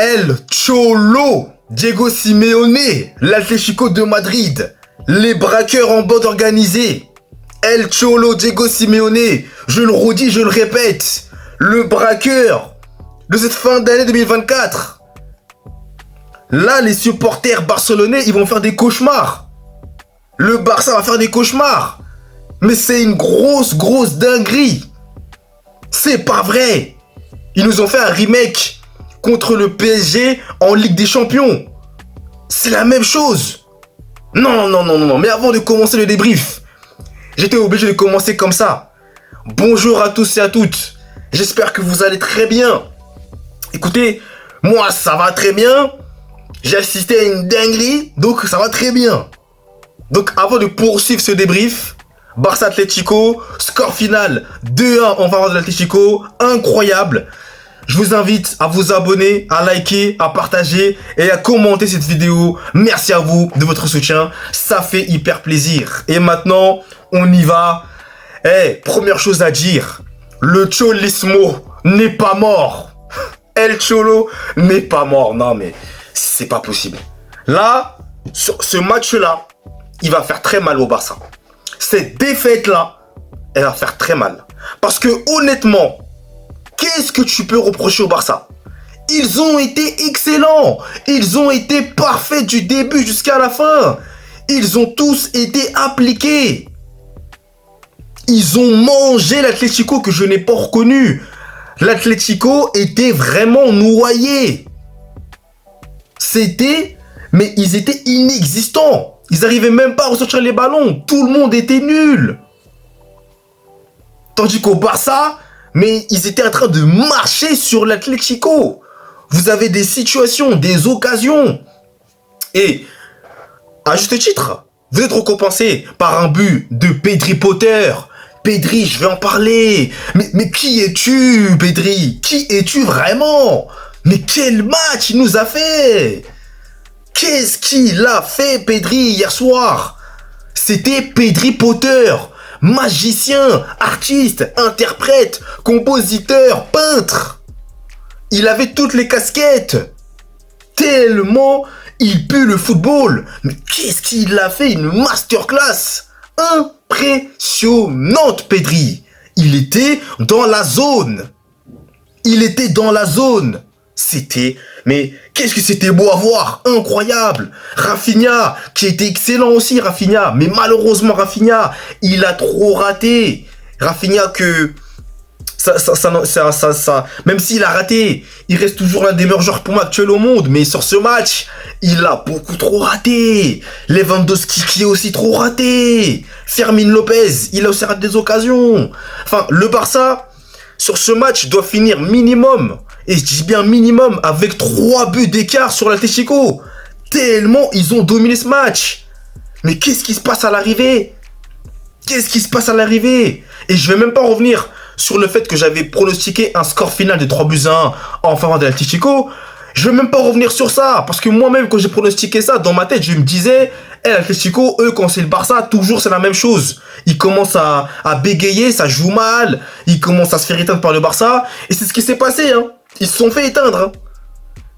El Cholo, Diego Simeone, l'Atlético de Madrid, les braqueurs en bande organisée. El Cholo, Diego Simeone, je le redis, je le répète, le braqueur de cette fin d'année 2024. Là, les supporters barcelonais, ils vont faire des cauchemars. Le Barça va faire des cauchemars. Mais c'est une grosse dinguerie. C'est pas vrai. Ils nous ont fait un remake contre le PSG en Ligue des Champions. C'est la même chose. Non. Mais avant de commencer le débrief, j'étais obligé de commencer comme ça. Bonjour à tous et à toutes. J'espère que vous allez très bien. Écoutez, moi ça va très bien. J'ai assisté à une dinguerie, donc ça va très bien. Donc avant de poursuivre ce débrief, Barça Atlético, score final 2-1 en faveur de l'Atlético, incroyable. Je vous invite à vous abonner, à liker, à partager et à commenter cette vidéo. Merci à vous de votre soutien, ça fait hyper plaisir. Et maintenant, on y va. Première chose à dire, le Cholismo n'est pas mort. El Cholo n'est pas mort. Non mais c'est pas possible. Là, sur ce match-là, il va faire très mal au Barça. Cette défaite-là, elle va faire très mal. Parce que honnêtement, qu'est-ce que tu peux reprocher au Barça? Ils ont été excellents. Ils ont été parfaits du début jusqu'à la fin. Ils ont tous été appliqués. Ils ont mangé l'Atlético que je n'ai pas reconnu. L'Atlético était vraiment noyé. Mais ils étaient inexistants. Ils n'arrivaient même pas à ressortir les ballons. Tout le monde était nul. Tandis qu'au Barça, mais ils étaient en train de marcher sur l'Atlético. Vous avez des situations, des occasions. Et, à juste titre, vous êtes récompensé par un but de Pedri Potter. Pedri, je vais en parler. Mais qui es-tu, Pedri? Qui es-tu vraiment? Mais quel match il nous a fait? Qu'est-ce qu'il a fait, Pedri, hier soir? C'était Pedri Potter, magicien, artiste, interprète, compositeur, peintre. Il avait toutes les casquettes. Tellement il pue le football. Mais qu'est-ce qu'il a fait? Une masterclass. Impressionnante, Pedri. Il était dans la zone. Mais qu'est-ce que c'était beau à voir, incroyable. Rafinha, qui était excellent aussi, Rafinha. Mais malheureusement, Rafinha, il a trop raté. Rafinha que... même s'il a raté, il reste toujours l'un des meilleurs joueurs pour moi actuels au monde. Mais sur ce match, il a beaucoup trop raté. Lewandowski qui est aussi trop raté. Fermin Lopez, il a aussi raté des occasions. Enfin, le Barça, sur ce match, doit finir minimum. Et je dis bien minimum avec 3 buts d'écart sur l'Atlético. Tellement ils ont dominé ce match. Mais qu'est-ce qui se passe à l'arrivée? Et je vais même pas revenir sur le fait que j'avais pronostiqué un score final de 3-1 en faveur de l'Atlético. Je vais même pas revenir sur ça. Parce que moi-même, quand j'ai pronostiqué ça, dans ma tête, je me disais, l'Atlético, eux, quand c'est le Barça, toujours c'est la même chose. Ils commencent à bégayer, ça joue mal. Ils commencent à se faire éteindre par le Barça. Et c'est ce qui s'est passé, hein. Ils se sont fait éteindre. Hein.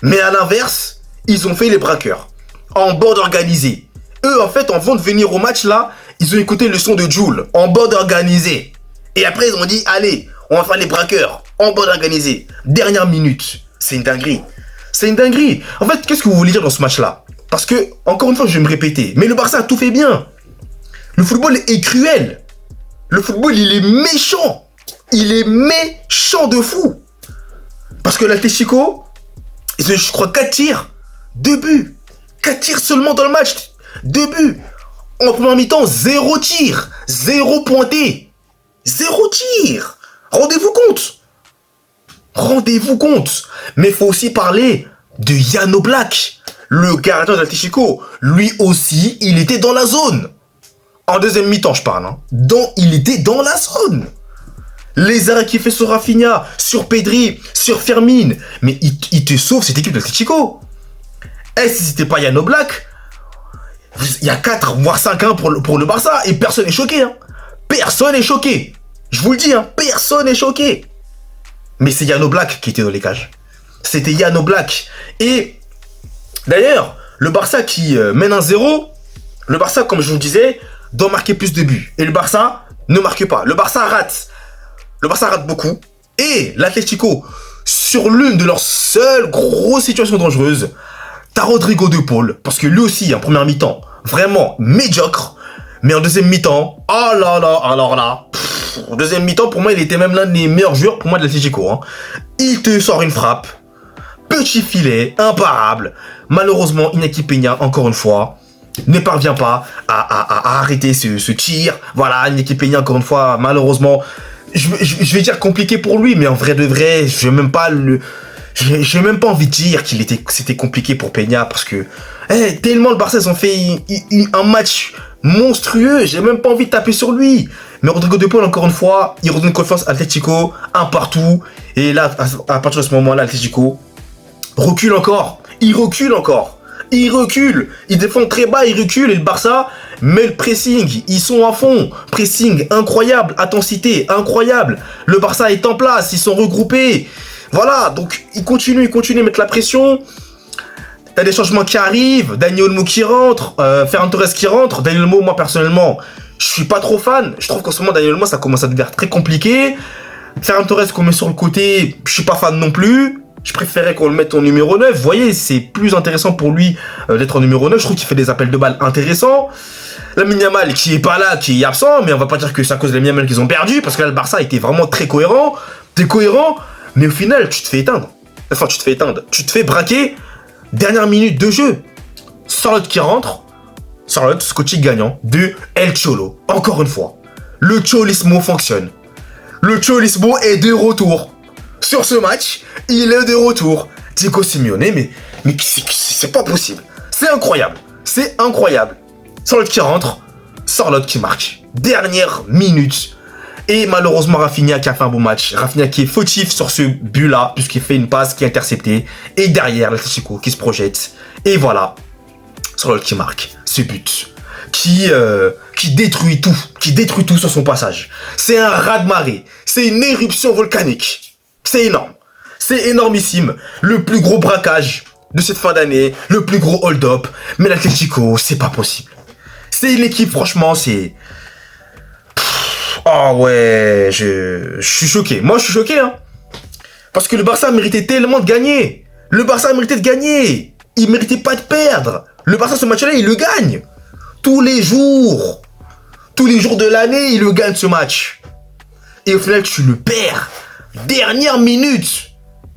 Mais à l'inverse, ils ont fait les braqueurs. En bande organisée. Eux, en fait, avant de venir au match, là, ils ont écouté le son de Jul. En bande organisée. Et après, ils ont dit, allez, on va faire les braqueurs. En bande organisée. Dernière minute. C'est une dinguerie. En fait, qu'est-ce que vous voulez dire dans ce match-là? Parce que, encore une fois, je vais me répéter. Mais le Barça a tout fait bien. Le football est cruel. Le football, il est méchant. Il est méchant de fou. Parce que l'Atlético, ils ont, je crois, 4 tirs, 2 buts. 4 tirs seulement dans le match, 2 buts. En première mi-temps, 0 tir, 0 pointé. 0 tir. Rendez-vous compte. Mais il faut aussi parler de Jan Oblak, le gardien de l'Atlético. Lui aussi, il était dans la zone. En deuxième mi-temps, je parle. Hein. Il était dans la zone. Les arrêts qu'il fait sur Rafinha, sur Pedri, sur Fermin. Mais il te sauve cette équipe de l'Atlético. Et si c'était pas Jan Oblak, il y a 4 voire 5-1 pour le Barça. Et personne n'est choqué. Hein. Personne n'est choqué. Je vous le dis, hein, personne n'est choqué. Mais c'est Jan Oblak qui était dans les cages. C'était Jan Oblak. Et d'ailleurs, le Barça qui mène 1-0, le Barça, comme je vous le disais, doit marquer plus de buts. Et le Barça ne marque pas. Le Barça rate. Le Barça rate beaucoup. Et l'Atlético, sur l'une de leurs seules grosses situations dangereuses, t'as Rodrigo de Paul, parce que lui aussi, en première mi-temps, vraiment médiocre. Mais en deuxième mi-temps, oh là là, alors là, en deuxième mi-temps, pour moi, il était même l'un des meilleurs joueurs pour moi de l'Atlético. Hein. Il te sort une frappe, petit filet, imparable. Malheureusement, Iñaki Peña, encore une fois, ne parvient pas à arrêter ce tir. Voilà, Iñaki Peña, encore une fois, malheureusement, je vais dire compliqué pour lui, mais en vrai de vrai, je vais même pas envie de dire c'était compliqué pour Peña, parce que tellement le Barça, ils ont fait un match monstrueux, j'ai même pas envie de taper sur lui. Mais Rodrigo de Paul, encore une fois, il redonne confiance à Atlético, un partout. Et là, à partir de ce moment-là, Atlético recule encore. Il recule. Ils défendent très bas, ils reculent. Et le Barça met le pressing. Ils sont à fond. Pressing incroyable. Intensité incroyable. Le Barça est en place. Ils sont regroupés. Voilà. Donc, ils continuent à mettre la pression. T'as des changements qui arrivent. Dani Olmo qui rentre. Ferran Torres qui rentre. Dani Olmo, moi, personnellement, je suis pas trop fan. Je trouve qu'en ce moment, Dani Olmo, ça commence à devenir très compliqué. Ferran Torres qu'on met sur le côté, je suis pas fan non plus. Je préférais qu'on le mette en numéro 9. Vous voyez, c'est plus intéressant pour lui d'être en numéro 9. Je trouve qu'il fait des appels de balles intéressants. Lamine Yamal qui est pas là, qui est absent, mais on va pas dire que c'est à cause de Lamine Yamal qu'ils ont perdu, parce que là, le Barça était vraiment très cohérent. T'es cohérent, mais au final, tu te fais éteindre. Enfin, tu te fais braquer. Dernière minute de jeu. Sorloth qui rentre. Sorloth, Scotty gagnant de El Cholo. Encore une fois, le Cholismo fonctionne. Le Cholismo est de retour. Sur ce match, il est de retour. Diego Simeone, mais c'est pas possible. C'est incroyable. Sorloth qui rentre, Sorloth qui marque. Dernière minute. Et malheureusement, Rafinha qui a fait un bon match. Rafinha qui est fautif sur ce but-là, puisqu'il fait une passe qui est interceptée. Et derrière, l'Atlético qui se projette. Et voilà, Sorloth qui marque ce but. Qui détruit tout sur son passage. C'est un raz-de-marée. C'est une éruption volcanique. C'est énorme. C'est énormissime. Le plus gros braquage de cette fin d'année. Le plus gros hold-up. Mais l'Atlético, c'est pas possible. C'est une équipe, franchement, c'est... Oh ouais, je suis choqué. Moi, je suis choqué, hein. Parce que le Barça méritait tellement de gagner. Le Barça méritait de gagner. Il méritait pas de perdre. Le Barça, ce match-là, il le gagne. Tous les jours de l'année, il le gagne, ce match. Et au final, tu le perds. Dernière minute.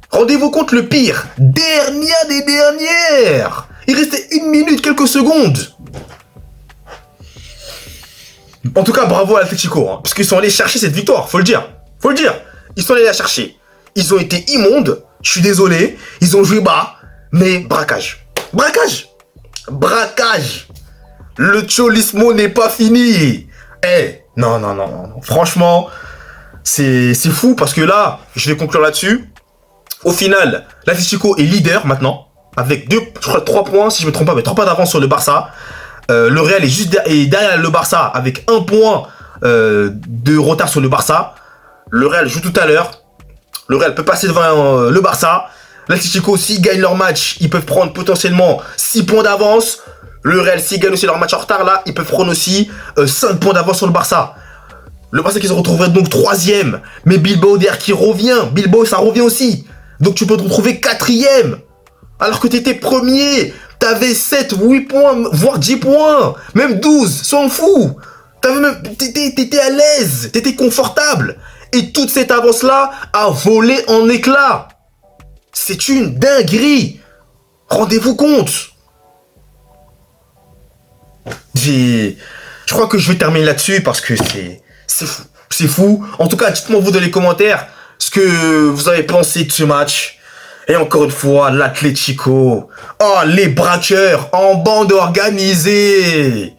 Rendez-vous compte, le pire. Dernière des dernières. Il restait 1 minute, quelques secondes. En tout cas, bravo à l'Atlético, hein, parce qu'ils sont allés chercher cette victoire, faut le dire. Ils sont allés la chercher. Ils ont été immondes, je suis désolé. Ils ont joué bas, mais braquage. Le Cholismo n'est pas fini. Non. Franchement, c'est fou, parce que là, je vais conclure là-dessus. Au final, l'Atlético est leader maintenant, avec 3 points, si je me trompe pas, mais 3 points d'avance sur le Barça. Le Real est juste derrière le Barça avec 1 point de retard sur le Barça. Le Real joue tout à l'heure. Le Real peut passer devant le Barça. L'Atlético, s'ils gagnent leur match, ils peuvent prendre potentiellement 6 points d'avance. Le Real, s'ils gagnent aussi leur match en retard, là, ils peuvent prendre aussi 5 points d'avance sur le Barça. Le Barça qui se retrouverait donc 3ème. Mais Bilbao derrière qui revient. Bilbao, ça revient aussi. Donc tu peux te retrouver 4ème. Alors que tu étais premier. T'avais 7, 8 points, voire 10 points, même 12, s'en fout. T'étais à l'aise, t'étais confortable. Et toute cette avance-là a volé en éclats. C'est une dinguerie. Rendez-vous compte. Je crois que je vais terminer là-dessus parce que c'est fou. C'est fou. En tout cas, dites-moi vous dans les commentaires ce que vous avez pensé de ce match. Et encore une fois, l'Atlético. Oh, les braqueurs en bande organisée.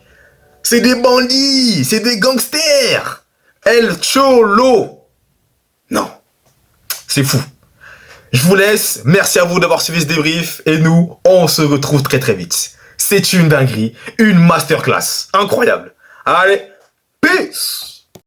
C'est des bandits, c'est des gangsters. El Cholo. Non, c'est fou. Je vous laisse. Merci à vous d'avoir suivi ce débrief. Et nous, on se retrouve très très vite. C'est une dinguerie, une masterclass. Incroyable. Allez, peace.